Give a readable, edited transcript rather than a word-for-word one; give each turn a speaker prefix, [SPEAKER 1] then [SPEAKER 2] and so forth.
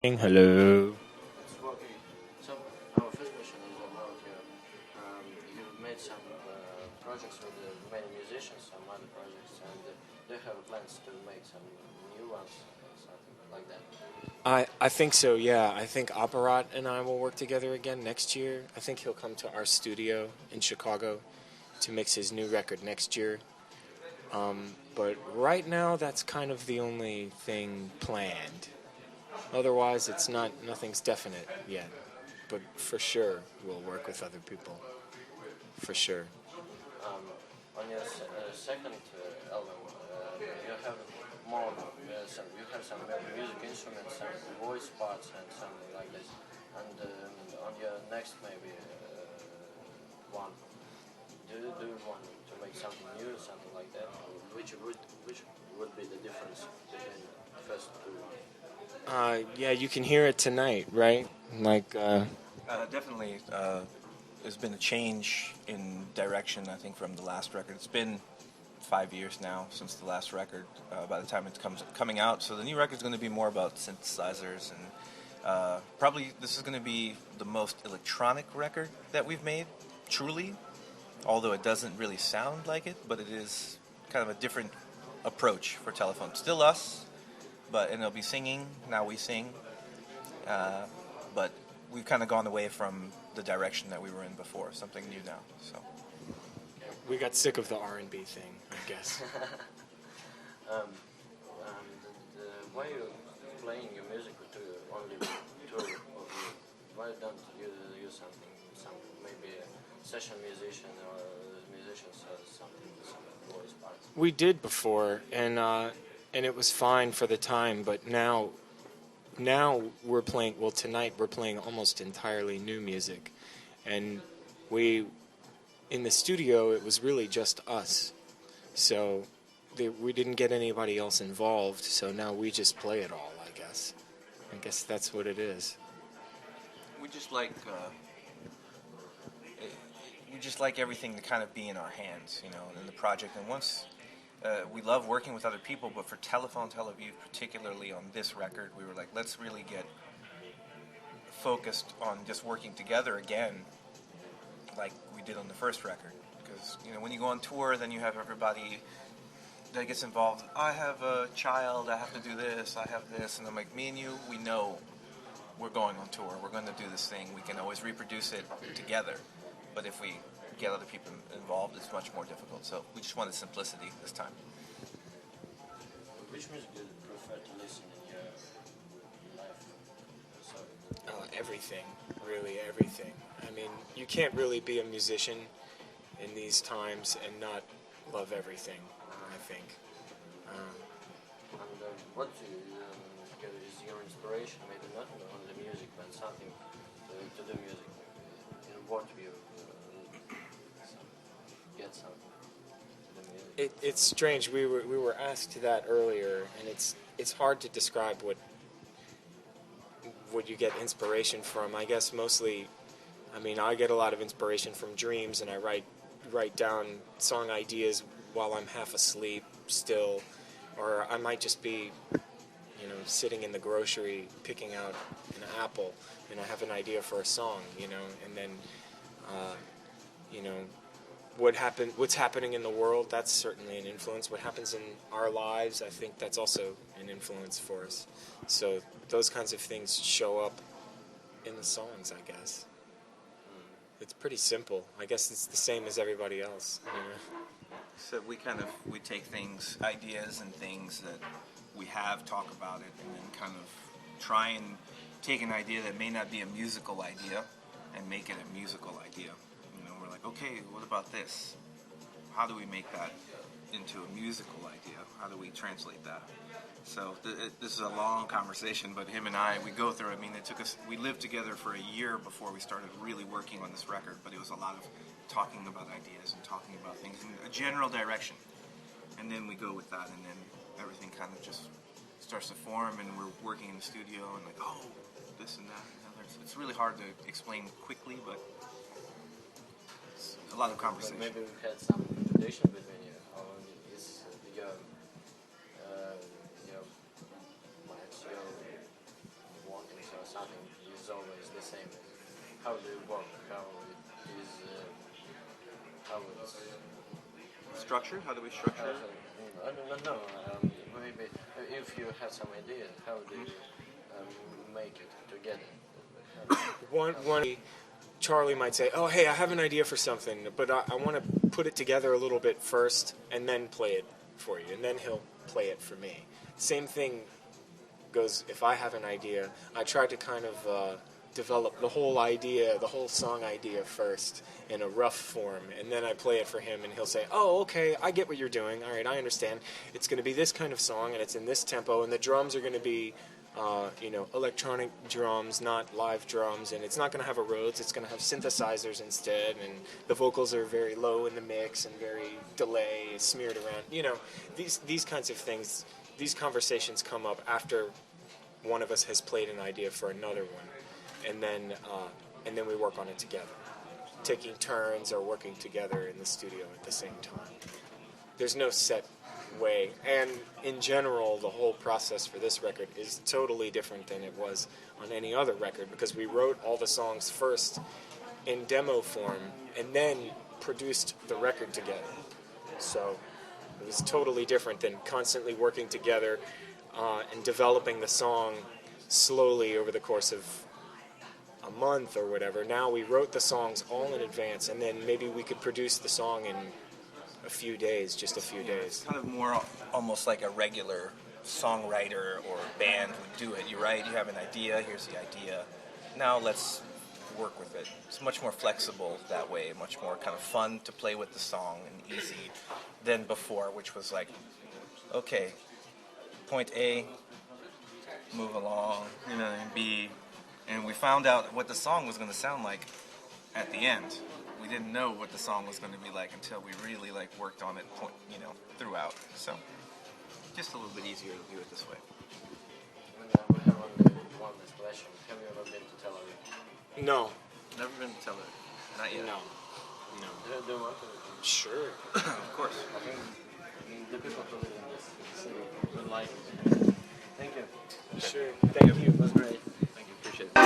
[SPEAKER 1] Hello.
[SPEAKER 2] It's working. So our first question is about you've made some projects with many musicians, some other projects, and do you have plans to make some new ones, something like that?
[SPEAKER 1] I think so, yeah. I think Aparat and I will work together again next year. I think he'll come to our studio in Chicago to mix his new record next year. But right now, that's kind of the only thing planned. Otherwise, it's nothing's definite yet. But for sure, we'll work with other people. For sure.
[SPEAKER 2] Um, on your second album, you have more, you have some music instruments, some voice parts, and something like this. And on your next maybe one, do you want to make something new, something like that? Or which would be the difference between the first two?
[SPEAKER 1] Yeah, you can hear it tonight, right? Like,
[SPEAKER 3] Definitely, there's been a change in direction. I think from the last record. It's been 5 years now since the last record. By the time it comes coming out, so the new record is going to be more about synthesizers and probably this is going to be the most electronic record that we've made, truly. Although it doesn't really sound like it, but it is kind of a different approach for Telephone. Still us, and they'll be singing. Now we sing, but we've kind of gone away from the direction that we were in before. Something new now. So
[SPEAKER 1] we got sick of the R&B thing, I guess.
[SPEAKER 2] Um, why are you playing your music with only two of you? Why don't you use some maybe a session musician or musicians or something, some voice parts?
[SPEAKER 1] We did before, and it was fine for the time. But now we're playing. Well, tonight we're playing almost entirely new music, and we in the studio it was really just us. So we didn't get anybody else involved. So now we just play it all. I guess that's what it is.
[SPEAKER 3] we just like we just like everything to kind of be in our hands, in the project. And once we love working with other people, but for Telefon Tel Aviv, particularly on this record, we were like, let's really get focused on just working together again, like we did on the first record. Because when you go on tour, then you have everybody that gets involved. I have a child. I have to do this. I have this, and I'm like, me and you, we know we're going on tour. We're going to do this thing. We can always reproduce it together. But if we get other people involved, it's much more difficult. So we just wanted simplicity this time.
[SPEAKER 2] Which music do you prefer to listen in your life? So,
[SPEAKER 1] Everything, really everything. I mean, you can't really be a musician in these times and not love everything, I think.
[SPEAKER 2] and what is your inspiration? Maybe not on the music, but something to do music. In what you get something to the music?
[SPEAKER 1] It's strange. We were asked that earlier, and it's hard to describe what you get inspiration from. I guess mostly, I mean, I get a lot of inspiration from dreams, and I write down song ideas while I'm half asleep still, or I might just be, sitting in the grocery picking out an apple, and I have an idea for a song, and then, you know, what's happening in the world, that's certainly an influence. What happens in our lives, I think that's also an influence for us. So those kinds of things show up in the songs, I guess. It's pretty simple. I guess it's the same as everybody else.
[SPEAKER 3] So we take ideas and things that we have, talk about it, and then kind of try and take an idea that may not be a musical idea and make it a musical idea. We're like, okay, what about this? How do we make that into a musical idea? How do we translate that? So this is a long conversation, but him and I, we go through. I mean, we lived together for a year before we started really working on this record, but it was a lot of talking about ideas and talking about things in a general direction. And then we go with that, and then everything kind of just starts to form, and we're working in the studio, and like, oh, this and that and the other. It's really hard to explain quickly, but it's a lot of conversation.
[SPEAKER 2] But maybe we've had some tradition between you. How is your perhaps your nothing is always the same. How do you work? How it is? How it's
[SPEAKER 3] Structure? How do we structure it?
[SPEAKER 2] I don't know. Maybe if you have some idea, how do you make it together?
[SPEAKER 1] One Charlie might say, "Oh, hey, I have an idea for something, but I want to put it together a little bit first, and then play it for you, and then he'll play it for me." Same thing goes if I have an idea. I try to kind of develop the whole idea, the whole song idea first in a rough form, and then I play it for him, and he'll say, "Oh, okay, I get what you're doing. All right, I understand. It's going to be this kind of song, and it's in this tempo, and the drums are going to be, electronic drums, not live drums, and it's not going to have a Rhodes. It's going to have synthesizers instead, and the vocals are very low in the mix and very delay smeared around. These kinds of things. These conversations come up after one of us has played an idea for another one, and then we work on it together, taking turns or working together in the studio at the same time. There's no set way, and in general, the whole process for this record is totally different than it was on any other record, because we wrote all the songs first in demo form and then produced the record together. So it was totally different than constantly working together and developing the song slowly over the course of a month or whatever. Now we wrote the songs all in advance, and then maybe we could produce the song in a few days, just a few days.
[SPEAKER 3] It's kind of more almost like a regular songwriter or band would do it. You write, you have an idea, here's the idea. Now let's work with it. It's much more flexible that way, much more kind of fun to play with the song and easy than before, which was like, okay, point A, move along, and B. And we found out what the song was going to sound like at the end. We didn't know what the song was going to be like until we really worked on it, throughout. So, just a little bit easier to do it this way.
[SPEAKER 2] We have one last question. Have you ever been to Tel Aviv?
[SPEAKER 1] No.
[SPEAKER 3] Never been to Tel Aviv. Not yet.
[SPEAKER 1] No.
[SPEAKER 2] Do you want to?
[SPEAKER 1] Sure.
[SPEAKER 3] Of course.
[SPEAKER 2] I think the people who live in this city would like it. Thank you.
[SPEAKER 1] Sure. Thank you.
[SPEAKER 2] It was great.
[SPEAKER 3] Thank you. Appreciate it.